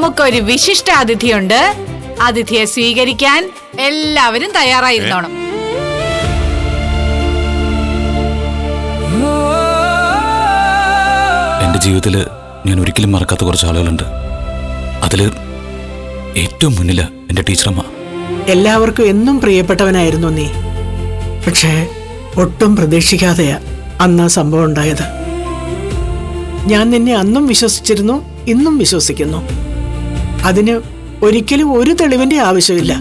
നമുക്കൊരു വിശിഷ്ട അതിഥിയുണ്ട്. അതിഥിയെ സ്വീകരിക്കാൻ എല്ലാവരും തയ്യാറായിരുന്നോണം. എന്റെ ജീവിതത്തില് ഞാൻ ഒരിക്കലും മറക്കാത്ത കുറച്ച് ആളുകളുണ്ട്. അതില് ഏറ്റവും മുന്നില് എന്റെ ടീച്ചറമ്മ. എല്ലാവർക്കും എന്നും പ്രിയപ്പെട്ടവനായിരുന്നു നീ. പക്ഷേ ഒട്ടും പ്രതീക്ഷിക്കാതെയാ അന്ന് ആ സംഭവം ഉണ്ടായത്. ഞാൻ നിന്നെ അന്നും വിശ്വസിച്ചിരുന്നു, ഇന്നും വിശ്വസിക്കുന്നു. അതിന് ഒരിക്കലും ഒരു തെളിവിന്റെ ആവശ്യമില്ല.